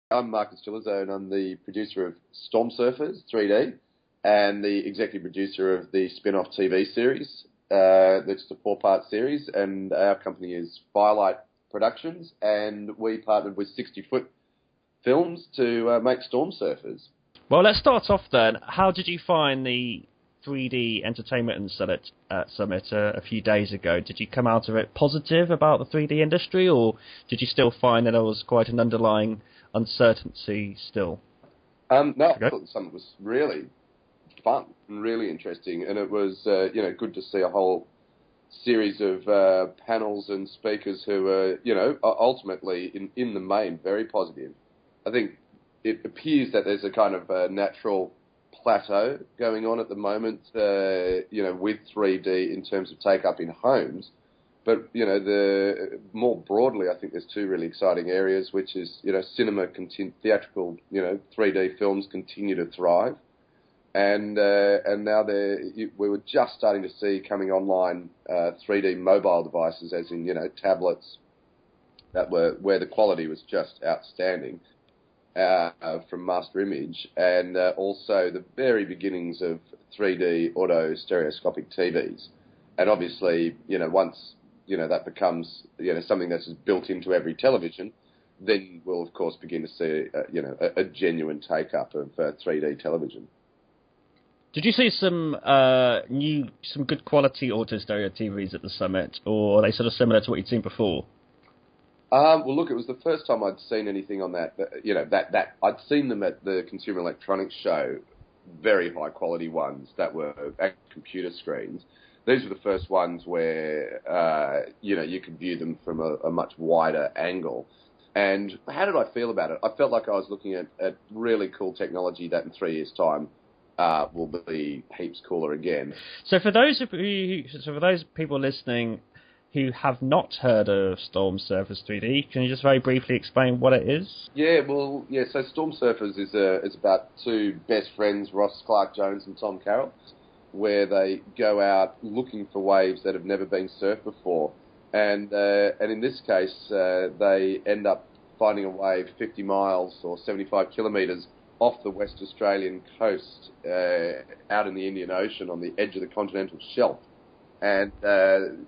I'm Marcus Gillezeau, and I'm the producer of Sufers 3D and the executive producer of the spin-off TV series. That's a four-part series, and our company is Firelight Productions, and we partnered with 60 Foot Films to make Storm Surfers. Well, let's start off then. How did you find the 3D Entertainment Summit a few days ago? Did you come out of it positive about the 3D industry, or did you still find that there was quite an underlying uncertainty still? No, I thought the summit was really fun and really interesting, and it was good to see a whole series of panels and speakers who were are ultimately in the main very positive. I think it appears that there's a kind of a natural plateau going on at the moment, with 3D in terms of take-up in homes. But, the more broadly, I think there's two really exciting areas, which is, cinema, theatrical, 3D films continue to thrive. And now we were just starting to see coming online 3D mobile devices, as in, tablets that were where the quality was just outstanding. From Master Image, and also the very beginnings of 3D auto stereoscopic TVs. And obviously, once, that becomes, something that's built into every television, then we'll, of course, begin to see, a genuine take-up of 3D television. Did you see some good quality auto stereo TVs at the summit, or are they sort of similar to what you'd seen before? Well, look, it was the first time I'd seen anything on that. That I'd seen them at the Consumer Electronics Show, very high quality ones that were computer screens. These were the first ones where you could view them from a much wider angle. And how did I feel about it? I felt like I was looking at really cool technology that in 3 years' time will be heaps cooler again. So for those people listening who have not heard of Storm Surfers 3D, can you just very briefly explain what it is? So Storm Surfers is about two best friends, Ross Clark-Jones and Tom Carroll, where they go out looking for waves that have never been surfed before. And in this case, they end up finding a wave 50 miles or 75 kilometres off the West Australian coast, out in the Indian Ocean on the edge of the continental shelf. And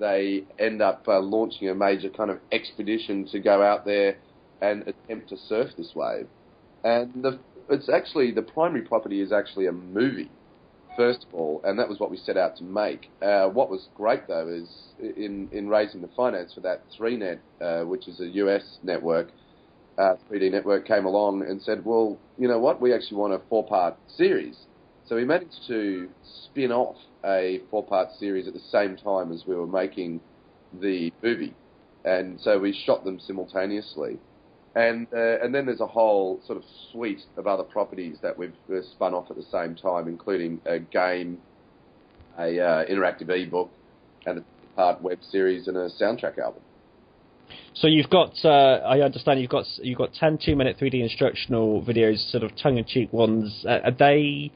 they end up launching a major kind of expedition to go out there and attempt to surf this wave. And the primary property is actually a movie, first of all, and that was what we set out to make. What was great, though, is in raising the finance for that 3Net, which is a US network, 3D network, came along and said, well, you know what, we actually want a 4-part series. So we managed to spin off a 4-part series at the same time as we were making the movie. And so we shot them simultaneously. And then there's a whole sort of suite of other properties that we've spun off at the same time, including a game, a interactive ebook, and a part web series and a soundtrack album. So you've got, I understand you've got 10 2-minute 3D instructional videos, sort of tongue-in-cheek ones. Are they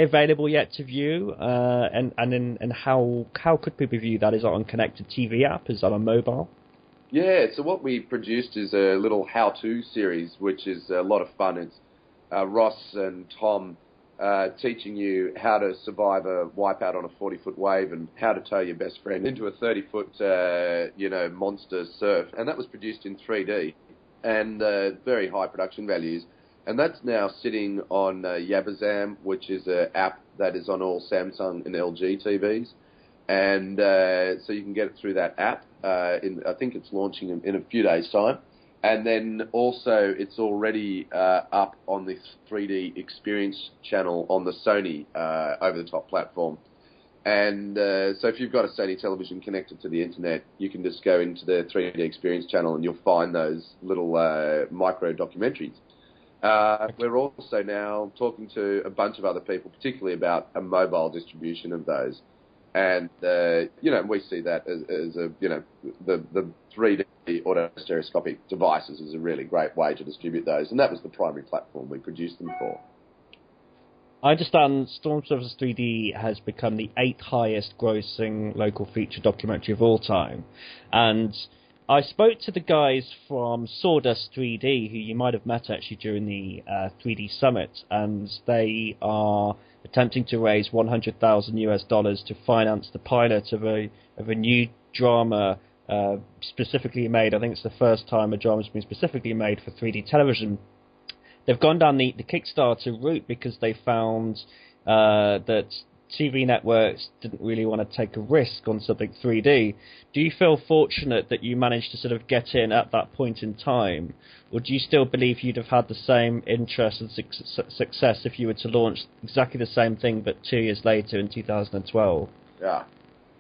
available yet to view? And how could people view that? Is it on connected TV app? Is that on mobile? Yeah, so what we produced is a little how-to series, which is a lot of fun. It's Ross and Tom teaching you how to survive a wipeout on a 40-foot wave and how to tow your best friend into a 30-foot, monster surf. And that was produced in 3D and very high production values. And that's now sitting on Yabazam, which is an app that is on all Samsung and LG TVs. And so you can get it through that app. I think it's launching in a few days' time. And then also it's already up on the 3D Experience channel on the Sony over-the-top platform. And so if you've got a Sony television connected to the internet, you can just go into the 3D Experience channel and you'll find those little micro documentaries. We're also now talking to a bunch of other people, particularly about a mobile distribution of those. And, we see that as the 3D auto stereoscopic devices is a really great way to distribute those. And that was the primary platform we produced them for. I understand Storm Surfers 3D has become the 8th highest grossing local feature documentary of all time. And I spoke to the guys from Sawdust 3D, who you might have met actually during the 3D Summit, and they are attempting to raise $100,000 to finance the pilot of a new drama specifically made. I think it's the first time a drama's been specifically made for 3D television. They've gone down the Kickstarter route because they found that TV networks didn't really want to take a risk on something 3D. Do you feel fortunate that you managed to sort of get in at that point in time, or do you still believe you'd have had the same interest and success if you were to launch exactly the same thing but 2 years later in 2012? Yeah.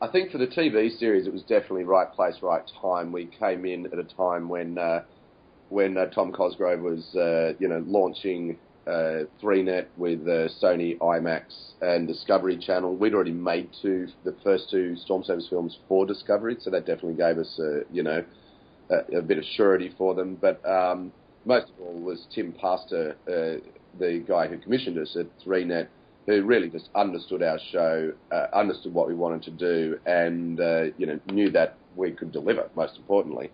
I think for the TV series, it was definitely right place, right time. We came in at a time when Tom Cosgrove was, launching 3Net with Sony IMAX and Discovery Channel. We'd already made the first two Storm Surfers films for Discovery, so that definitely gave us, a bit of surety for them. But most of all was Tim Pastor, the guy who commissioned us at 3Net, who really just understood our show, understood what we wanted to do, and knew that we could deliver, most importantly.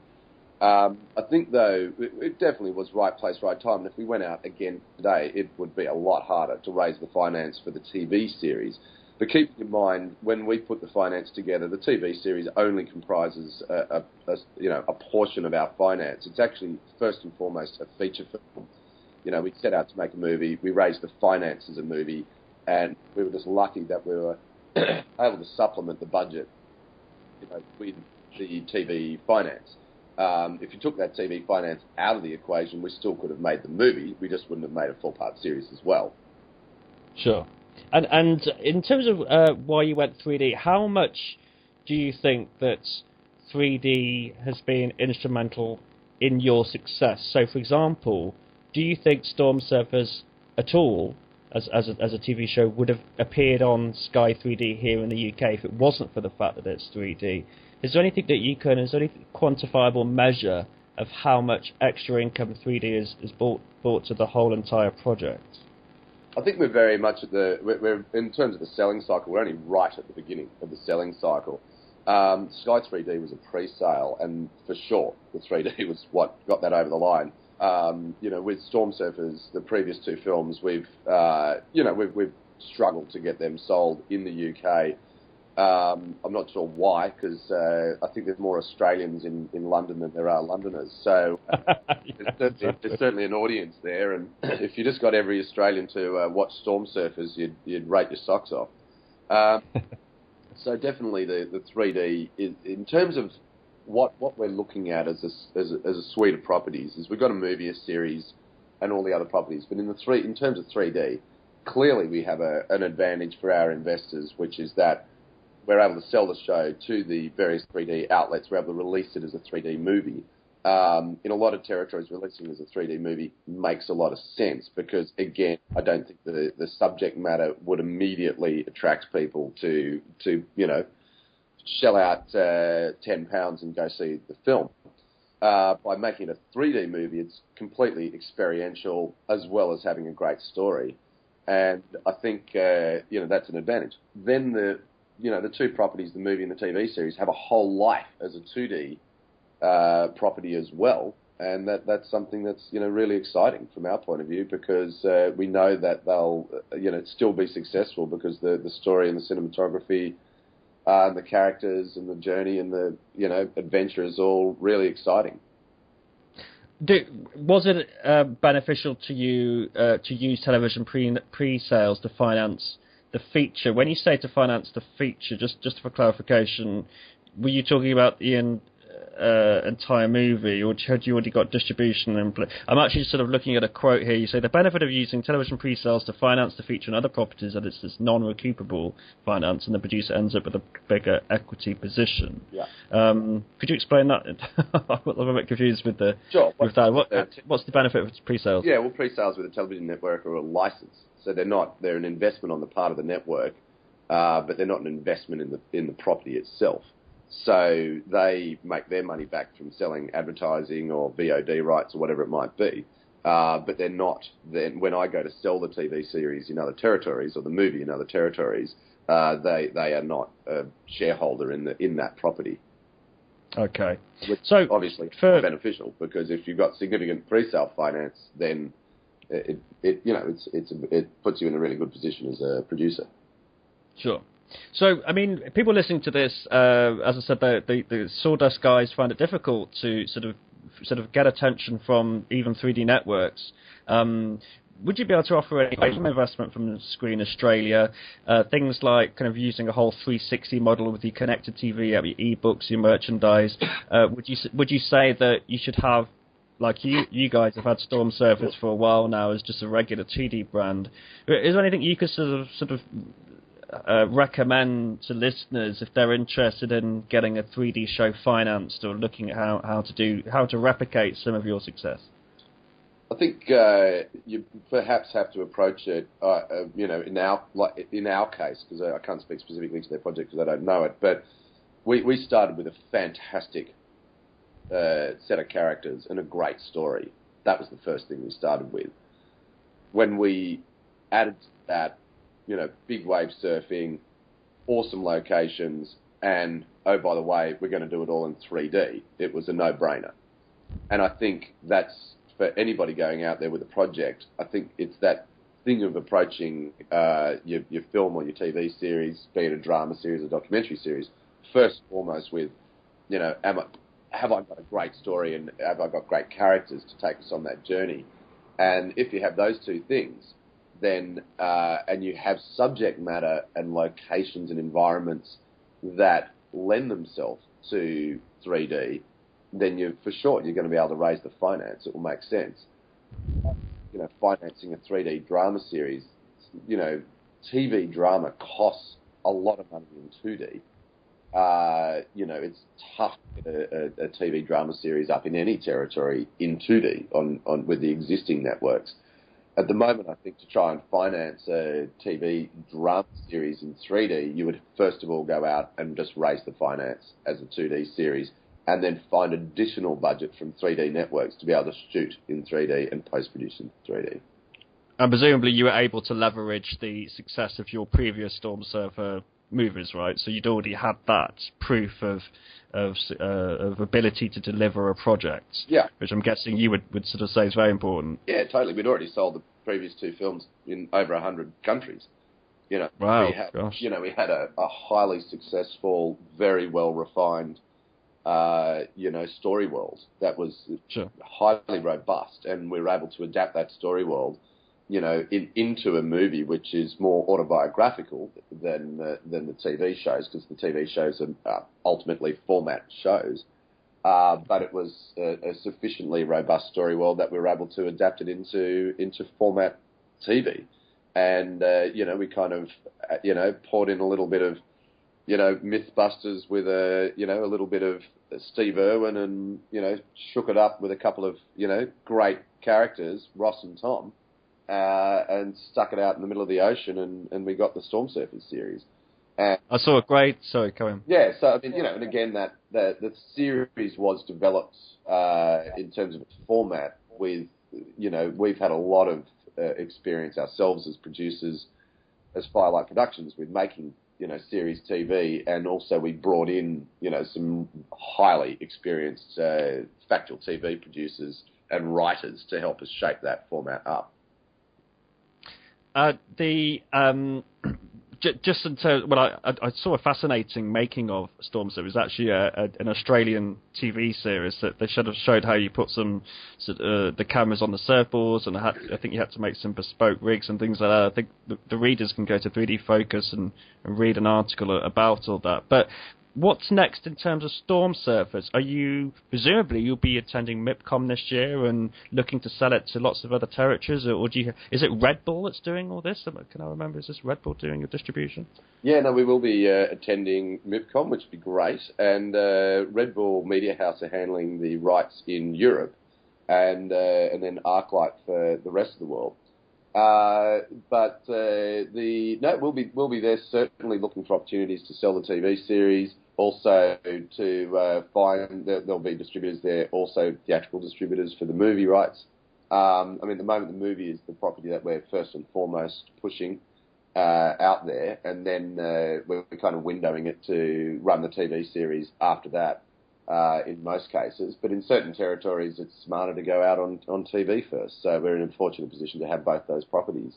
I think, though, it definitely was right place, right time. And if we went out again today, it would be a lot harder to raise the finance for the TV series. But keep in mind, when we put the finance together, the TV series only comprises a portion of our finance. It's actually, first and foremost, a feature film. We set out to make a movie. We raised the finance as a movie, and we were just lucky that we were able to supplement the budget, with the TV finance. If you took that TV finance out of the equation, we still could have made the movie. We just wouldn't have made a full-part series as well. Sure. And in terms of why you went 3D, how much do you think that 3D has been instrumental in your success? So, for example, do you think Storm Surfers at all, as a TV show, would have appeared on Sky 3D here in the UK if it wasn't for the fact that it's 3D? Is there anything that is there any quantifiable measure of how much extra income 3D is brought to the whole entire project? I think we're very much we're in terms of the selling cycle, we're only right at the beginning of the selling cycle. Sky 3D was a pre-sale, and for sure, the 3D was what got that over the line. With Storm Surfers, the previous two films, we've struggled to get them sold in the UK. I'm not sure why, because I think there's more Australians in London than there are Londoners. So there's certainly an audience there, and if you just got every Australian to watch Storm Surfers, you'd rate your socks off. So definitely the 3D is, in terms of what we're looking at as a suite of properties, is we've got a movie, a series, and all the other properties. But in terms of 3D, clearly we have an advantage for our investors, which is that we're able to sell the show to the various 3D outlets. We're able to release it as a 3D movie. In a lot of territories, releasing it as a 3D movie makes a lot of sense because, again, I don't think the subject matter would immediately attract people to shell out £10 and go see the film. By making it a 3D movie, it's completely experiential as well as having a great story. And I think, that's an advantage. Then the two properties, the movie and the TV series, have a whole life as a 2D property as well, and that's something that's really exciting from our point of view because we know that they'll still be successful because the story and the cinematography, and the characters and the journey and the adventure is all really exciting. Was it beneficial to you to use television pre-sales to finance the feature? When you say to finance the feature, just for clarification, were you talking about the entire movie, or had you already got distribution in place? I'm actually sort of looking at a quote here. You say the benefit of using television pre-sales to finance the feature and other properties that it's this non-recoupable finance, and the producer ends up with a bigger equity position. Yeah. Could you explain that? I'm a little bit confused with that. What's the benefit of pre-sales? Yeah, well, pre-sales with a television network are a license. So they're an investment on the part of the network, but they're not an investment in the property itself. So they make their money back from selling advertising or VOD rights or whatever it might be. But they're not. Then when I go to sell the TV series in other territories or the movie in other territories, they are not a shareholder in that property. Okay. Which So obviously beneficial, because if you've got significant pre-sale finance, then it puts you in a really good position as a producer. Sure. So, I mean, people listening to this, as I said, the Sawdust guys find it difficult to sort of get attention from even 3D networks. Would you be able to offer any investment from Screen Australia, things like kind of using a whole 360 model with your connected TV, your ebooks, your merchandise? Would you say that you should have, like you guys have had Storm Surfers for a while now as just a regular 2D brand? Is there anything you could sort of recommend to listeners if they're interested in getting a 3D show financed or looking at how to replicate some of your success? I think you perhaps have to approach it, in our case, because I can't speak specifically to their project because I don't know it, but we started with a fantastic set of characters and a great story. That was the first thing we started with. When we added to that, big wave surfing, awesome locations, and, oh, by the way, we're going to do it all in 3D, it was a no-brainer. And I think that's, for anybody going out there with a project, I think it's that thing of approaching your film or your TV series, be it a drama series or documentary series, first and foremost with, have I got a great story and have I got great characters to take us on that journey? And if you have those two things, then and you have subject matter and locations and environments that lend themselves to 3D, then you're going to be able to raise the finance. It will make sense. Financing a 3D drama series, TV drama costs a lot of money in 2D. It's tough to get a TV drama series up in any territory in 2D on with the existing networks. At the moment, I think to try and finance a TV drama series in 3D, you would first of all go out and just raise the finance as a 2D series, and then find additional budget from 3D networks to be able to shoot in 3D and post-produce in 3D. And presumably you were able to leverage the success of your previous Storm Surfer movies, right? So you'd already had that proof of ability to deliver a project. Yeah. Which I'm guessing you would sort of say is very important. Yeah, totally. We'd already sold the previous two films in over 100 countries. Wow. We had a highly successful, very well refined story world that was highly robust, and we were able to adapt that story world, into a movie which is more autobiographical than the TV shows, because the TV shows are ultimately format shows. But it was a sufficiently robust story world that we were able to adapt it into format TV, and we kind of poured in a little bit of Mythbusters with a little bit of Steve Irwin, and shook it up with a couple of great characters, Ross and Tom, and stuck it out in the middle of the ocean, and we got the Storm Surfers series. And I saw a great. Sorry, come in. Yeah, so I mean, and again, that the series was developed in terms of its format. With we've had a lot of experience ourselves as producers, as Firelight Productions, with making series TV, and also we brought in some highly experienced factual TV producers and writers to help us shape that format up. Just in terms, I saw a fascinating making of Storm Surfers. It was actually an Australian TV series that they should have showed how you put some the cameras on the surfboards, and I think you had to make some bespoke rigs and things like that. I think the readers can go to 3D Focus and read an article about all that. But what's next in terms of Storm Surfers? Presumably you'll be attending MIPCOM this year and looking to sell it to lots of other territories, or is it Red Bull that's doing all this? Can I remember? Is this Red Bull doing your distribution? Yeah, no, we will be attending MIPCOM, which would be great, and Red Bull Media House are handling the rights in Europe, and then ArcLight for the rest of the world. We'll be there, certainly looking for opportunities to sell the TV series. Also, to find that there'll be distributors there, also theatrical distributors for the movie rights. At the moment, the movie is the property that we're first and foremost pushing out there, and then we're kind of windowing it to run the TV series after that. in most cases, but in certain territories it's smarter to go out on TV first. So we're in a fortunate position to have both those properties.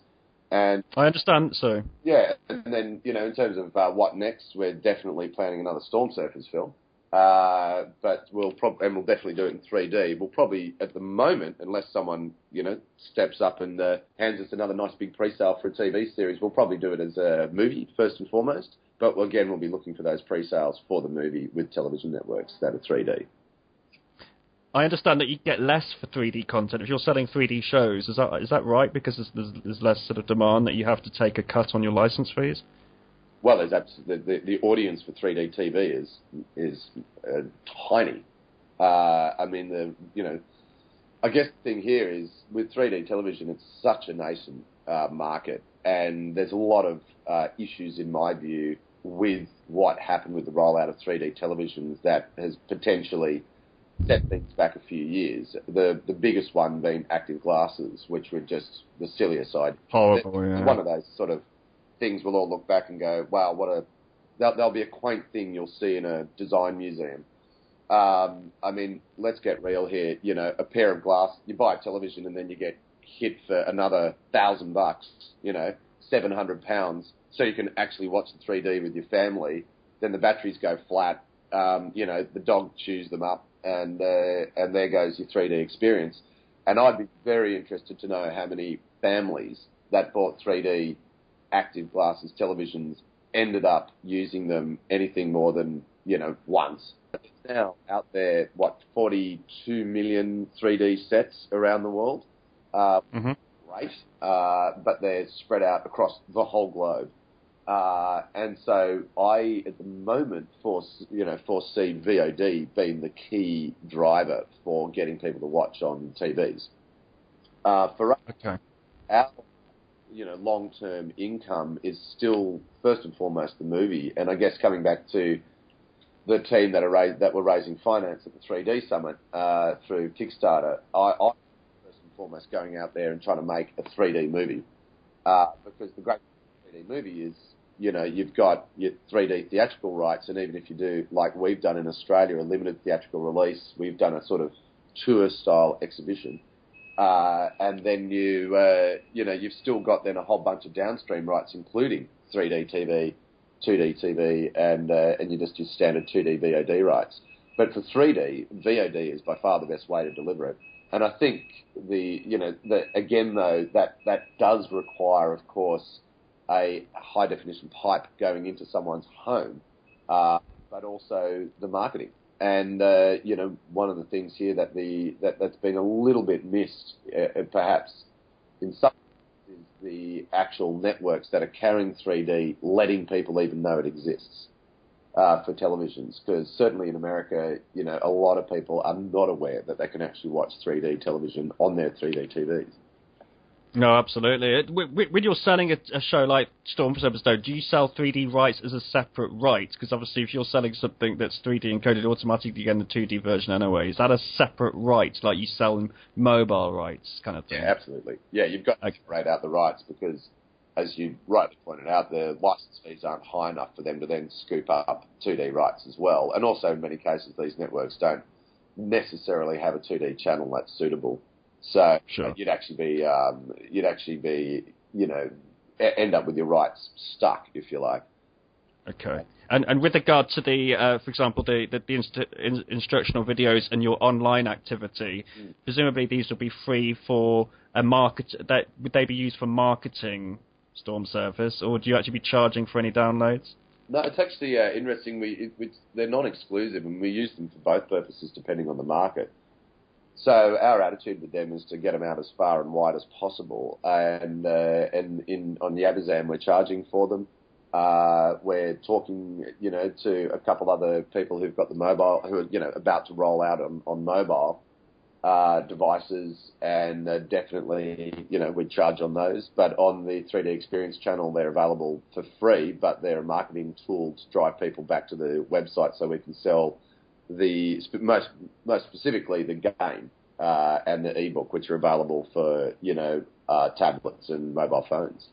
And I understand, so. Yeah, and then, in terms of what next, we're definitely planning another Storm Surfers film. But we'll definitely do it in 3D. We'll probably, at the moment, unless someone, steps up and hands us another nice big pre-sale for a TV series, we'll probably do it as a movie, first and foremost. But again, we'll be looking for those pre-sales for the movie with television networks that are 3D. I understand that you get less for 3D content if you're selling 3D shows. Is that right? Because there's less sort of demand that you have to take a cut on your license fees. Well, there's the audience for 3D TV is tiny. I guess the thing here is with 3D television, it's such a nascent market, and there's a lot of issues, in my view, with what happened with the rollout of 3D televisions that has potentially set things back a few years. The biggest one being active glasses, which were just the sillier side. Horrible, yeah. One of those sort of things we'll all look back and go, wow, that'll be a quaint thing you'll see in a design museum. Let's get real here. A pair of glass, you buy a television and then you get hit for another $1,000, 700 pounds, so you can actually watch the 3D with your family. Then the batteries go flat, the dog chews them up, and there goes your 3D experience. And I'd be very interested to know how many families that bought 3D active glasses televisions ended up using them anything more than, once. It's now out there, 42 million 3D sets around the world. Great. But they're spread out across the whole globe. And so I, at the moment, foresee VOD being the key driver for getting people to watch on TVs. For us, okay. Our long-term income is still, first and foremost, the movie. And I guess coming back to the team that were raising finance at the 3D Summit through Kickstarter, I first and foremost going out there and trying to make a 3D movie. Because the great 3D movie is, you've got your 3D theatrical rights, and even if you do, like we've done in Australia, a limited theatrical release, we've done a sort of tour-style exhibition. And then you've still got then a whole bunch of downstream rights, including 3D TV, 2D TV, and you just your standard 2D VOD rights. But for 3D, VOD is by far the best way to deliver it. And I think that does require, of course, a high definition pipe going into someone's home, but also the marketing. And one of the things here that's been a little bit missed, perhaps in some is the actual networks that are carrying 3D, letting people even know it exists for televisions. Because certainly in America, a lot of people are not aware that they can actually watch 3D television on their 3D TVs. No, absolutely. When you're selling a show like Storm Surfers, though, do you sell 3D rights as a separate right? Because obviously, if you're selling something that's 3D encoded automatically, you get the 2D version anyway. Is that a separate right, like you sell mobile rights kind of thing? Yeah, absolutely. Yeah, you've got to separate out the rights because, as you rightly pointed out, the license fees aren't high enough for them to then scoop up 2D rights as well. And also, in many cases, these networks don't necessarily have a 2D channel that's suitable. So sure. You'd actually be, end up with your rights stuck, if you like. Okay. And with regard to the, for example, the instructional videos and your online activity, presumably these will be free for a market. Would they be used for marketing Storm Surfers, or do you actually be charging for any downloads? No, it's actually interesting. They're non-exclusive, and we use them for both purposes depending on the market. So our attitude with them is to get them out as far and wide as possible, and on the Abazam we're charging for them. We're talking, to a couple other people who've got the mobile, who are, about to roll out on mobile devices, and definitely, we charge on those. But on the 3D Experience channel, they're available for free, but they're a marketing tool to drive people back to the website so we can sell most specifically the game and the ebook, which are available for tablets and mobile phones.